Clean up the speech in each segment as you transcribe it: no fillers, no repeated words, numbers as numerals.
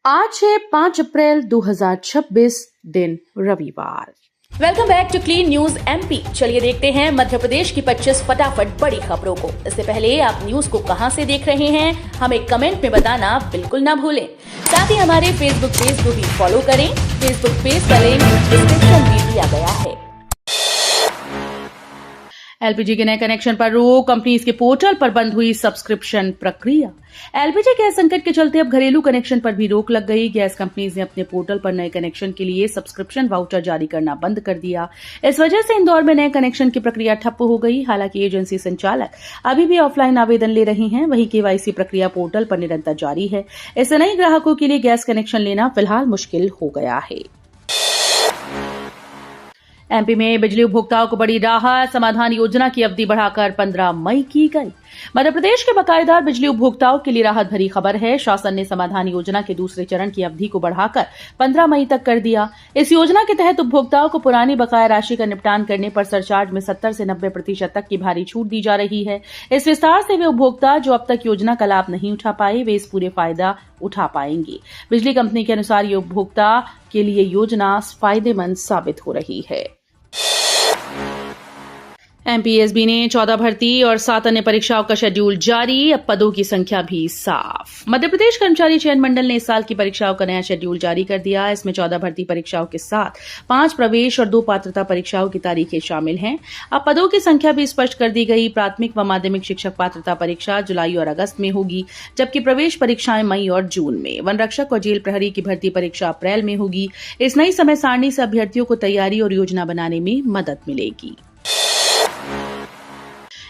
आज है 5 अप्रैल 2026 दिन रविवार। Welcome back to clean news MP. चलिए देखते हैं मध्य प्रदेश की 25 फटाफट बड़ी खबरों को। इससे पहले आप न्यूज को कहां से देख रहे हैं हमें कमेंट में बताना बिल्कुल ना भूलें। साथ ही हमारे फेसबुक पेज को भी फॉलो करें। फेसबुक पेज का लिंक डिस्क्रिप्शन में दिया गया है। एलपीजी के नए कनेक्शन पर रोक, कंपनीज के पोर्टल पर बंद हुई सब्सक्रिप्शन प्रक्रिया। एलपीजी गैस संकट के चलते अब घरेलू कनेक्शन पर भी रोक लग गई। गैस कंपनीज ने अपने पोर्टल पर नए कनेक्शन के लिए सब्सक्रिप्शन वाउचर जारी करना बंद कर दिया। इस वजह से इंदौर में नए कनेक्शन की प्रक्रिया ठप्प हो गई। हालांकि एजेंसी संचालक अभी भी ऑफलाइन आवेदन ले रहे हैं। वहीं केवाईसी प्रक्रिया पोर्टल पर निरंतर जारी है। इससे नए ग्राहकों के लिए गैस कनेक्शन लेना फिलहाल मुश्किल हो गया है। एमपी में बिजली उपभोक्ताओं को बड़ी राहत, समाधान योजना की अवधि बढ़ाकर 15 मई की गई। मध्य प्रदेश के बकायेदार बिजली उपभोक्ताओं के लिए राहत भरी खबर है। शासन ने समाधान योजना के दूसरे चरण की अवधि को बढ़ाकर 15 मई तक कर दिया। इस योजना के तहत उपभोक्ताओं को पुरानी बकाया राशि का निपटान करने पर सरचार्ज में 70 से 90% तक की भारी छूट दी जा रही है। इस विस्तार से वे उपभोक्ता जो अब तक योजना का लाभ नहीं उठा पाए, वे इस पूरे फायदा उठा पाएंगे। बिजली कंपनी के अनुसार ये उपभोक्ता के लिए योजना फायदेमंद साबित हो रही है। एमपीएसबी ने 14 भर्ती और 7 अन्य परीक्षाओं का शेड्यूल जारी। अब पदों की संख्या भी साफ। मध्य प्रदेश कर्मचारी चयन मंडल ने इस साल की परीक्षाओं का नया शेड्यूल जारी कर दिया। इसमें 14 भर्ती परीक्षाओं के साथ 5 प्रवेश और 2 पात्रता परीक्षाओं की तारीखें शामिल हैं। अब पदों की संख्या भी स्पष्ट कर दी गई। प्राथमिक व माध्यमिक शिक्षक पात्रता परीक्षा जुलाई और अगस्त में होगी, जबकि प्रवेश परीक्षाएं मई और जून में। वन रक्षक और जेल प्रहरी की भर्ती परीक्षा अप्रैल में होगी। इस नई समय सारणी से अभ्यर्थियों को तैयारी और योजना बनाने में मदद मिलेगी।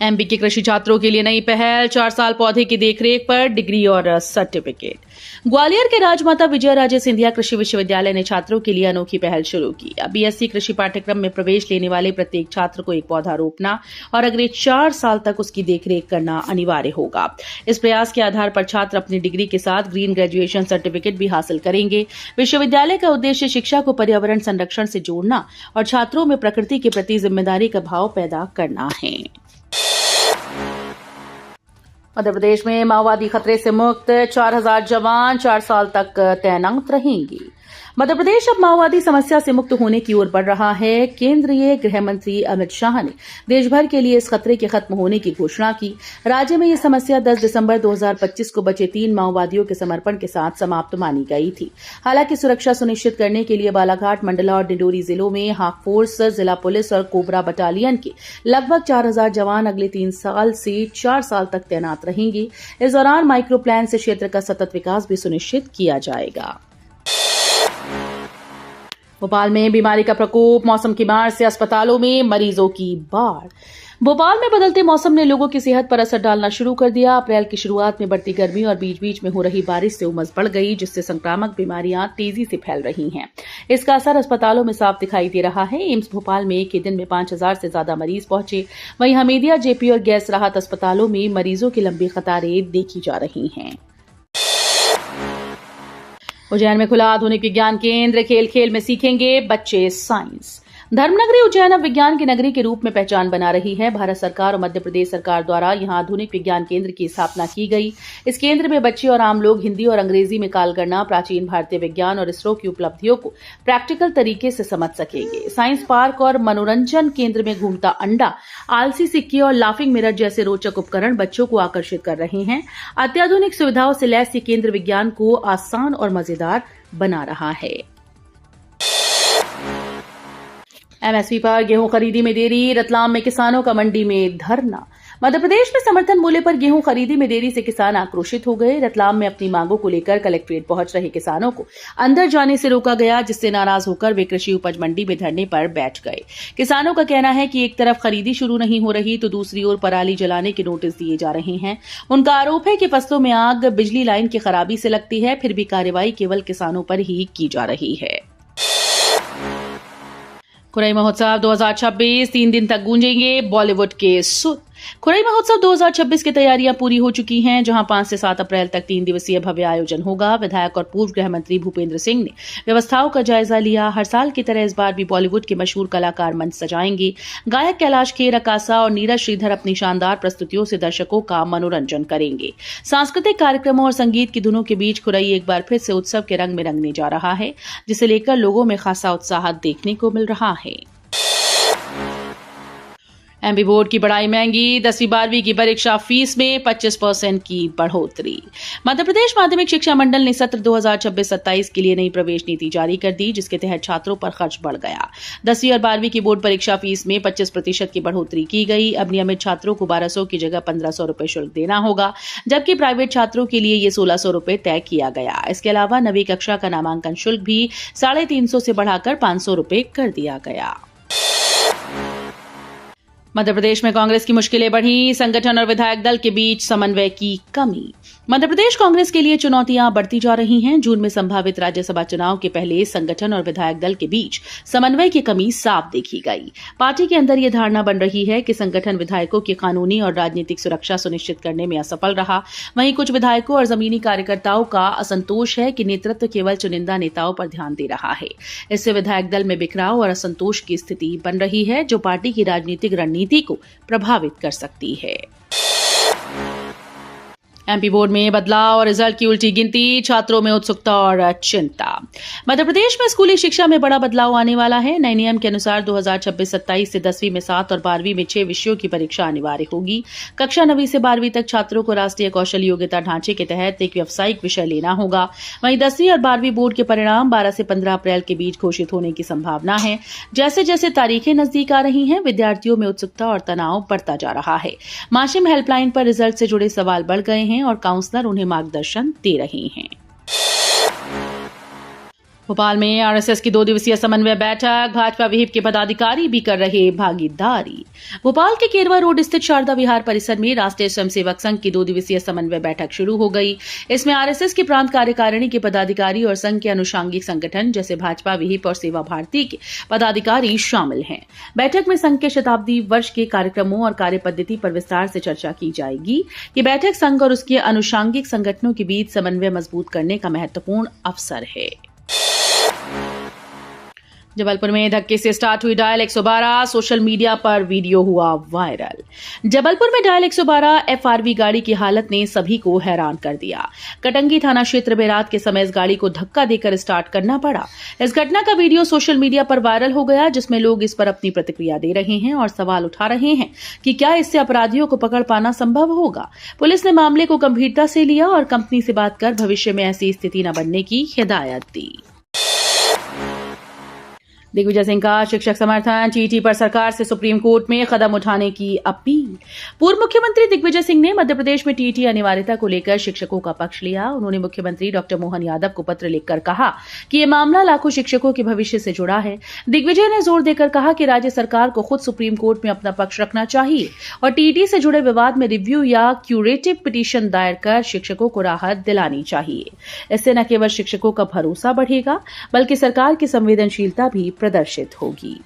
एमपी के कृषि छात्रों के लिए नई पहल, 4 साल पौधे की देखरेख पर डिग्री और सर्टिफिकेट। ग्वालियर के राजमाता विजयराजे सिंधिया कृषि विश्वविद्यालय ने छात्रों के लिए अनोखी पहल शुरू की। अब बीएससी कृषि पाठ्यक्रम में प्रवेश लेने वाले प्रत्येक छात्र को एक पौधा रोपना और अगले 4 साल तक उसकी देखरेख करना अनिवार्य होगा। इस प्रयास के आधार पर छात्र अपनी डिग्री के साथ ग्रीन ग्रेजुएशन सर्टिफिकेट भी हासिल करेंगे। विश्वविद्यालय का उद्देश्य शिक्षा को पर्यावरण संरक्षण से जोड़ना और छात्रों में प्रकृति के प्रति जिम्मेदारी का भाव पैदा करना है। मध्य प्रदेश में माओवादी खतरे से मुक्त, 4000 जवान 4 साल तक तैनात रहेंगे। मध्य प्रदेश अब माओवादी समस्या से मुक्त होने की ओर बढ़ रहा है। केंद्रीय गृह मंत्री अमित शाह ने देश भर के लिए इस खतरे के खत्म होने की घोषणा की। राज्य में यह समस्या 10 दिसंबर 2025 को बचे 3 माओवादियों के समर्पण के साथ समाप्त मानी गई थी। हालांकि सुरक्षा सुनिश्चित करने के लिए बालाघाट, मंडला और डिंडोरी जिलों में हाक फोर्स, जिला पुलिस और कोबरा बटालियन के लगभग 4000 जवान अगले 3 साल से 4 साल तक तैनात रहेंगे। इस दौरान माइक्रो प्लान से क्षेत्र का सतत विकास भी सुनिश्चित किया जाएगा। भोपाल में बीमारी का प्रकोप, मौसम की मार से अस्पतालों में मरीजों की बाढ़। भोपाल में बदलते मौसम ने लोगों की सेहत पर असर डालना शुरू कर दिया। अप्रैल की शुरुआत में बढ़ती गर्मी और बीच बीच में हो रही बारिश से उमस बढ़ गई, जिससे संक्रामक बीमारियां तेजी से फैल रही हैं। इसका असर अस्पतालों में साफ दिखाई दे रहा है। एम्स भोपाल में एक ही दिन में 5000 से ज्यादा मरीज पहुंचे। वहीं हमीदिया, जेपी और गैस राहत अस्पतालों में मरीजों की लंबी कतारें देखी जा रही हैं। उज्जैन में खुला आधुनिक विज्ञान केंद्र, खेल खेल में सीखेंगे बच्चे साइंस। धर्मनगरी उज्जैन अब विज्ञान की नगरी के रूप में पहचान बना रही है। भारत सरकार और मध्य प्रदेश सरकार द्वारा यहां आधुनिक विज्ञान केंद्र की स्थापना की गई। इस केंद्र में बच्चे और आम लोग हिंदी और अंग्रेजी में कालगणना, प्राचीन भारतीय विज्ञान और इसरो की उपलब्धियों को प्रैक्टिकल तरीके से समझ सकेंगे। साइंस पार्क और मनोरंजन केंद्र में घूमता अंडा, आलसी सिक्के और लाफिंग मिरर जैसे रोचक उपकरण बच्चों को आकर्षित कर रहे हैं। अत्याधुनिक सुविधाओं से लैस ये केंद्र विज्ञान को आसान और मजेदार बना रहा है। एमएसपी पर गेहूं खरीदी में देरी, रतलाम में किसानों का मंडी में धरना। मध्य प्रदेश में समर्थन मूल्य पर गेहूं खरीदी में देरी से किसान आक्रोशित हो गए। रतलाम में अपनी मांगों को लेकर कलेक्ट्रेट पहुंच रहे किसानों को अंदर जाने से रोका गया, जिससे नाराज होकर वे कृषि उपज मंडी में धरने पर बैठ गए। किसानों का कहना है कि एक तरफ खरीदी शुरू नहीं हो रही तो दूसरी ओर पराली जलाने के नोटिस दिए जा रहे हैं। उनका आरोप है कि फसलों में आग बिजली लाइन की खराबी से लगती है, फिर भी कार्रवाई केवल किसानों पर ही की जा रही है। खुराई महोत्सव 2026 3 दिन तक गूंजेंगे बॉलीवुड के सुर। खुराई महोत्सव 2026 की तैयारियां पूरी हो चुकी हैं, जहां 5 से 7 अप्रैल तक 3 दिवसीय भव्य आयोजन होगा। विधायक और पूर्व गृह मंत्री भूपेंद्र सिंह ने व्यवस्थाओं का जायजा लिया। हर साल की तरह इस बार भी बॉलीवुड के मशहूर कलाकार मंच सजाएंगे। गायक कैलाश खेर, अकासा और नीरज श्रीधर अपनी शानदार प्रस्तुतियों से दर्शकों का मनोरंजन करेंगे। सांस्कृतिक कार्यक्रमों और संगीत की धुनों के बीच खुराई एक बार फिर से उत्सव के रंग में रंगने जा रहा है, जिसे लेकर लोगों में खासा उत्साह देखने को मिल रहा है। एमपी बोर्ड की बढ़ाई महंगी, 10वीं 12वीं की परीक्षा फीस में 25% की बढ़ोतरी। मध्य प्रदेश माध्यमिक शिक्षा मंडल ने सत्र 2026-27 के लिए नई प्रवेश नीति जारी कर दी, जिसके तहत छात्रों पर खर्च बढ़ गया। 10वीं और 12वीं की बोर्ड परीक्षा फीस में 25% की बढ़ोतरी की गई। अब नियमित छात्रों को 1200 की जगह 1500 रुपए शुल्क देना होगा, जबकि प्राइवेट छात्रों के लिए ये 1600 रुपए तय किया गया। इसके अलावा नवीं कक्षा का नामांकन शुल्क भी 350 से बढ़ाकर 500 रुपए कर दिया गया। मध्य प्रदेश में कांग्रेस की मुश्किलें बढ़ी, संगठन और विधायक दल के बीच समन्वय की कमी। मध्य प्रदेश कांग्रेस के लिए चुनौतियां बढ़ती जा रही हैं। जून में संभावित राज्यसभा चुनाव के पहले संगठन और विधायक दल के बीच समन्वय की कमी साफ देखी गई। पार्टी के अंदर यह धारणा बन रही है कि संगठन विधायकों की कानूनी और राजनीतिक सुरक्षा सुनिश्चित करने में असफल रहा। वहीं कुछ विधायकों और जमीनी कार्यकर्ताओं का असंतोष है कि नेतृत्व केवल चुनिंदा नेताओं पर ध्यान दे रहा है। इससे विधायक दल में बिखराव और असंतोष की स्थिति बन रही है, जो पार्टी की राजनीतिक रणनीति को प्रभावित कर सकती है। एमपी बोर्ड में बदलाव और रिजल्ट की उल्टी गिनती, छात्रों में उत्सुकता और चिंता। मध्य प्रदेश में स्कूली शिक्षा में बड़ा बदलाव आने वाला है। नए नियम के अनुसार 2026-27 से 10वीं में 7 और 12वीं में 6 विषयों की परीक्षा अनिवार्य होगी। कक्षा 9वीं से 12वीं तक छात्रों को राष्ट्रीय कौशल योग्यता ढांचे के तहत एक व्यावसायिक विषय लेना होगा। वहीं 10वीं और 12वीं बोर्ड के परिणाम 12 से 15 अप्रैल के बीच घोषित होने की संभावना है। जैसे जैसे तारीखें नजदीक आ रही हैं, विद्यार्थियों में उत्सुकता और तनाव बढ़ता जा रहा है। माशिम हेल्पलाइन पर रिजल्ट से जुड़े सवाल बढ़ गए हैं और काउंसलर उन्हें मार्गदर्शन दे रहे हैं। भोपाल में आरएसएस की 2 दिवसीय समन्वय बैठक, भाजपा विहिप के पदाधिकारी भी कर रहे भागीदारी। भोपाल के केरवा रोड स्थित शारदा विहार परिसर में राष्ट्रीय स्वयंसेवक संघ की 2 दिवसीय समन्वय बैठक शुरू हो गई। इसमें आरएसएस की प्रांत कार्यकारिणी के पदाधिकारी और संघ के अनुषांगिक संगठन जैसे भाजपा, विहिप और सेवा भारती के पदाधिकारी शामिल हैं। बैठक में संघ के शताब्दी वर्ष के कार्यक्रमों और कार्य पद्धति पर विस्तार से चर्चा की जाएगी। ये बैठक संघ और उसके अनुषांगिक संगठनों के बीच समन्वय मजबूत करने का महत्वपूर्ण अवसर है। जबलपुर में धक्के से स्टार्ट हुई डायल 112, सोशल मीडिया पर वीडियो हुआ वायरल। जबलपुर में डायल 112 एफआरवी गाड़ी की हालत ने सभी को हैरान कर दिया। कटंगी थाना क्षेत्र में रात के समय इस गाड़ी को धक्का देकर स्टार्ट करना पड़ा। इस घटना का वीडियो सोशल मीडिया पर वायरल हो गया, जिसमें लोग इस पर अपनी प्रतिक्रिया दे रहे हैं और सवाल उठा रहे हैं कि क्या इससे अपराधियों को पकड़ पाना संभव होगा। पुलिस ने मामले को गंभीरता से लिया और कंपनी से बात कर भविष्य में ऐसी स्थिति न बनने की हिदायत दी। दिग्विजय सिंह का शिक्षक समर्थन, टीटी पर सरकार से सुप्रीम कोर्ट में कदम उठाने की अपील। पूर्व मुख्यमंत्री दिग्विजय सिंह ने मध्य प्रदेश में टीटी अनिवार्यता को लेकर शिक्षकों का पक्ष लिया। उन्होंने मुख्यमंत्री डॉक्टर मोहन यादव को पत्र लिखकर कहा कि ये मामला लाखों शिक्षकों के भविष्य से जुड़ा है। दिग्विजय ने जोर देकर कहा कि राज्य सरकार को खुद सुप्रीम कोर्ट में अपना पक्ष रखना चाहिए और टीटी से जुड़े विवाद में रिव्यू या क्यूरेटिव पिटीशन दायर कर शिक्षकों को राहत दिलानी चाहिए। इससे न केवल शिक्षकों का भरोसा बढ़ेगा, बल्कि सरकार की संवेदनशीलता भी प्रदर्शित होगी।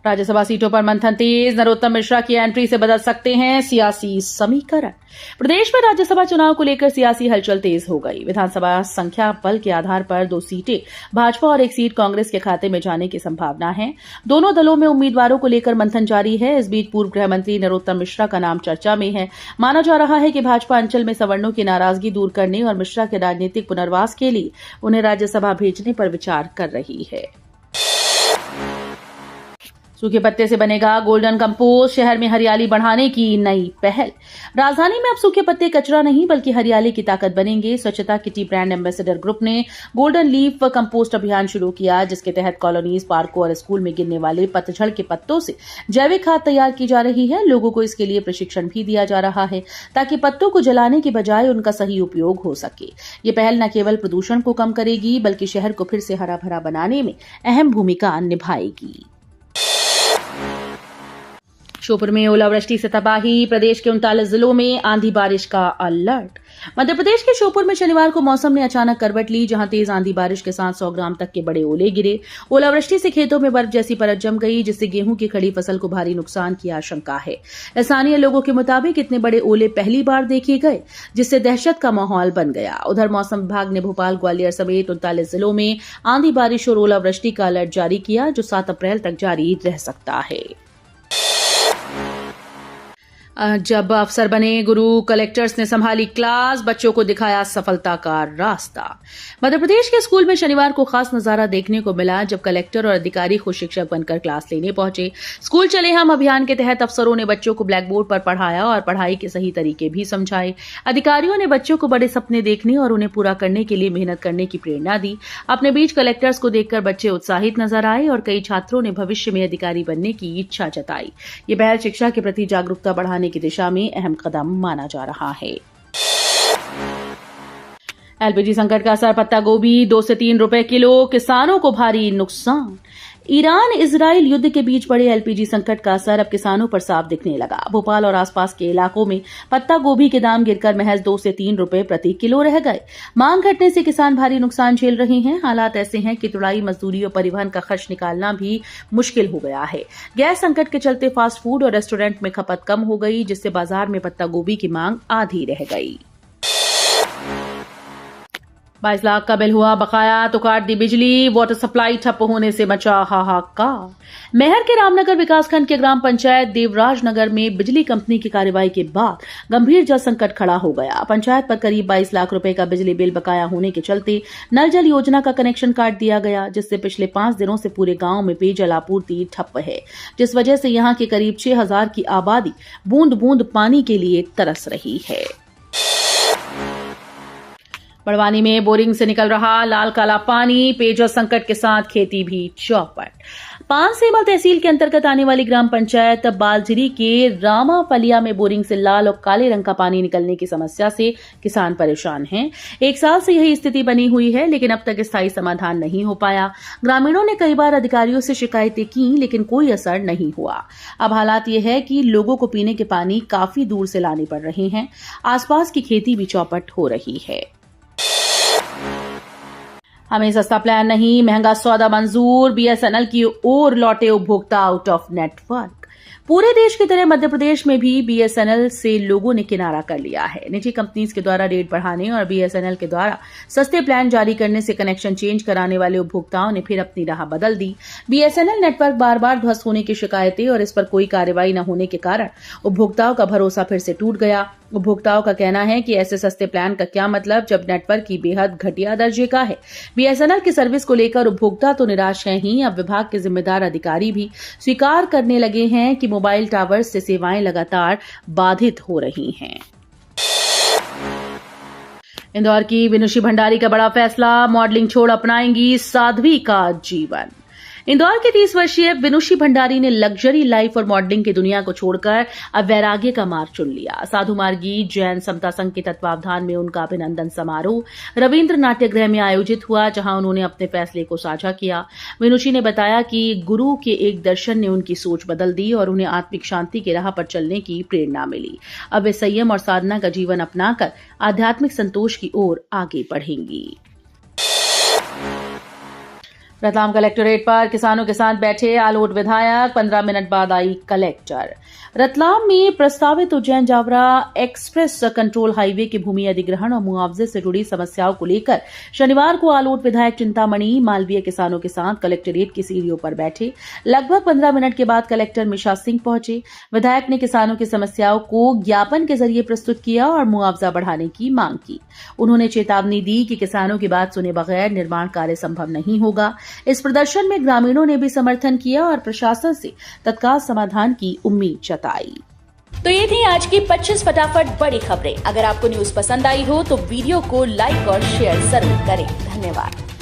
राज्यसभा सीटों पर मंथन तेज, नरोत्तम मिश्रा की एंट्री से बदल सकते हैं सियासी समीकरण। प्रदेश में राज्यसभा चुनाव को लेकर सियासी हलचल तेज हो गई। विधानसभा संख्या बल के आधार पर 2 सीटें भाजपा और 1 सीट कांग्रेस के खाते में जाने की संभावना है। दोनों दलों में उम्मीदवारों को लेकर मंथन जारी है। इस बीच पूर्व गृह मंत्री नरोत्तम मिश्रा का नाम चर्चा में है। माना जा रहा है कि भाजपा अंचल में सवर्णों की नाराजगी दूर करने और मिश्रा के राजनीतिक पुनर्वास के लिए उन्हें राज्यसभा भेजने पर विचार कर रही है। सूखे पत्ते से बनेगा गोल्डन कंपोस्ट, शहर में हरियाली बढ़ाने की नई पहल। राजधानी में अब सूखे पत्ते कचरा नहीं बल्कि हरियाली की ताकत बनेंगे। स्वच्छता किटी ब्रांड एम्बेसडर ग्रुप ने गोल्डन लीफ कंपोस्ट अभियान शुरू किया, जिसके तहत कॉलोनीज, पार्कों और स्कूल में गिरने वाले पतझड़ के पत्तों से जैविक खाद तैयार की जा रही है। लोगों को इसके लिए प्रशिक्षण भी दिया जा रहा है ताकि पत्तों को जलाने की बजाय उनका सही उपयोग हो सके। ये पहल न केवल प्रदूषण को कम करेगी बल्कि शहर को फिर से हरा भरा बनाने में अहम भूमिका निभाएगी। श्योपुर में ओलावृष्टि से तबाही, प्रदेश के 39 जिलों में आंधी बारिश का अलर्ट। मध्य प्रदेश के श्योपुर में शनिवार को मौसम ने अचानक करवट ली, जहां तेज आंधी बारिश के साथ 100 ग्राम तक के बड़े ओले गिरे। ओलावृष्टि से खेतों में बर्फ जैसी परत जम गई, जिससे गेहूं की खड़ी फसल को भारी नुकसान की आशंका है। स्थानीय लोगों के मुताबिक इतने बड़े ओले पहली बार देखे गए, जिससे दहशत का माहौल बन गया। उधर मौसम विभाग ने भोपाल, ग्वालियर समेत 39 जिलों में आंधी बारिश और ओलावृष्टि का अलर्ट जारी किया, जो 7 अप्रैल तक जारी रह सकता है। जब अफसर बने गुरु, कलेक्टर्स ने संभाली क्लास, बच्चों को दिखाया सफलता का रास्ता। मध्य प्रदेश के स्कूल में शनिवार को खास नजारा देखने को मिला, जब कलेक्टर और अधिकारी खुद शिक्षक बनकर क्लास लेने पहुंचे। स्कूल चले हम अभियान के तहत अफसरों ने बच्चों को ब्लैक बोर्ड पर पढ़ाया और पढ़ाई के सही तरीके भी समझाए। अधिकारियों ने बच्चों को बड़े सपने देखने और उन्हें पूरा करने के लिए मेहनत करने की प्रेरणा दी। अपने बीच कलेक्टर्स को देखकर बच्चे उत्साहित नजर आए और कई छात्रों ने भविष्य में अधिकारी बनने की इच्छा जताई। ये पहल शिक्षा के प्रति जागरूकता बढ़ाने की दिशा में अहम कदम माना जा रहा है। एलपीजी संकट का असर, पत्ता गोभी 2 से 3 रुपए किलो, किसानों को भारी नुकसान। ईरान इजराइल युद्ध के बीच बढ़े एलपीजी संकट का असर अब किसानों पर साफ दिखने लगा। भोपाल और आसपास के इलाकों में पत्ता गोभी के दाम गिरकर महज 2 से 3 रुपए प्रति किलो रह गए। मांग घटने से किसान भारी नुकसान झेल रहे हैं। हालात ऐसे हैं कि तुड़ाई, मजदूरी और परिवहन का खर्च निकालना भी मुश्किल हो गया है। गैस संकट के चलते फास्ट फूड और रेस्टोरेंट में खपत कम हो गई, जिससे बाजार में पत्ता गोभी की मांग आधी रह गई। 22 लाख का बिल हुआ बकाया तो काट दी बिजली, वाटर सप्लाई ठप होने से मचा हाहाकार। मेहर के रामनगर विकासखंड के ग्राम पंचायत देवराज नगर में बिजली कंपनी की कार्रवाई के बाद गंभीर जल संकट खड़ा हो गया। पंचायत पर करीब 22 लाख रुपए का बिजली बिल बकाया होने के चलते नल जल योजना का कनेक्शन काट दिया गया, जिससे पिछले 5 दिनों से पूरे गांव में पेयजल आपूर्ति ठप है, जिस वजह से यहां के करीब 6000 की आबादी बूंद बूंद पानी के लिए तरस रही है। बड़वानी में बोरिंग से निकल रहा लाल काला पानी, पेयजल संकट के साथ खेती भी चौपट। पानसेमल तहसील के अंतर्गत आने वाली ग्राम पंचायत बालझिरी के रामाफलिया में बोरिंग से लाल और काले रंग का पानी निकलने की समस्या से किसान परेशान हैं। 1 साल से यही स्थिति बनी हुई है, लेकिन अब तक स्थायी समाधान नहीं हो पाया। ग्रामीणों ने कई बार अधिकारियों से शिकायतें की, लेकिन कोई असर नहीं हुआ। अब हालात ये है कि लोगों को पीने के पानी काफी दूर से लाने पड़ रहे हैं। आसपास की खेती भी चौपट हो रही है। हमें सस्ता प्लान नहीं, महंगा सौदा मंजूर, बीएसएनएल की ओर लौटे उपभोक्ता आउट ऑफ नेटवर्क। पूरे देश की तरह मध्य प्रदेश में भी बीएसएनएल से लोगों ने किनारा कर लिया है। निजी कंपनीज के द्वारा रेट बढ़ाने और बीएसएनएल के द्वारा सस्ते प्लान जारी करने से कनेक्शन चेंज कराने वाले उपभोक्ताओं ने फिर अपनी राह बदल दी। बीएसएनएल नेटवर्क बार बार ध्वस्त होने की शिकायतें और इस पर कोई कार्रवाई न होने के कारण उपभोक्ताओं का भरोसा फिर से टूट गया। उपभोक्ताओं का कहना है कि ऐसे सस्ते प्लान का क्या मतलब, जब नेटवर्क की बेहद घटिया दर्जे का है। बीएसएनएल की सर्विस को लेकर उपभोक्ता तो निराश हैं ही, अब विभाग के जिम्मेदार अधिकारी भी स्वीकार करने लगे हैं कि मोबाइल टावर्स से सेवाएं लगातार बाधित हो रही हैं। इंदौर की विनुषी भंडारी का बड़ा फैसला, मॉडलिंग छोड़ अपनाएंगी साध्वी का जीवन। इंदौर की 30 वर्षीय विनुषी भंडारी ने लग्जरी लाइफ और मॉडलिंग की दुनिया को छोड़कर अब वैराग्य का मार्ग चुन लिया। साधु मार्गी जैन समता संघ के तत्वावधान में उनका अभिनंदन समारोह रविंद्र नाट्यगृह में आयोजित हुआ, जहां उन्होंने अपने फैसले को साझा किया। विनुषी ने बताया कि गुरु के एक दर्शन ने उनकी सोच बदल दी और उन्हें आत्मिक शांति की राह पर चलने की प्रेरणा मिली। अब वे संयम और साधना का जीवन अपनाकर आध्यात्मिक संतोष की ओर आगे बढ़ेंगी। रतलाम कलेक्टोरेट पर किसानों के साथ बैठे आलोट विधायक, 15 मिनट बाद आई कलेक्टर। रतलाम में प्रस्तावित Ujjain Jaora express control highway के भूमि अधिग्रहण और मुआवजे से जुड़ी समस्याओं को लेकर शनिवार को आलोट विधायक चिंतामणि मालवीय किसानों के साथ कलेक्टोरेट की सीढ़ियों पर बैठे। लगभग 15 मिनट के बाद कलेक्टर मिशा सिंह पहुंचे। विधायक ने किसानों की समस्याओं को ज्ञापन के जरिए प्रस्तुत किया और मुआवजा बढ़ाने की मांग की। उन्होंने चेतावनी दी कि किसानों की बात सुने बगैर निर्माण कार्य संभव नहीं होगा। इस प्रदर्शन में ग्रामीणों ने भी समर्थन किया और प्रशासन से तत्काल समाधान की उम्मीद जताई। तो ये थी आज की 25 फटाफट बड़ी खबरें। अगर आपको न्यूज पसंद आई हो तो वीडियो को लाइक और शेयर जरूर करें। धन्यवाद।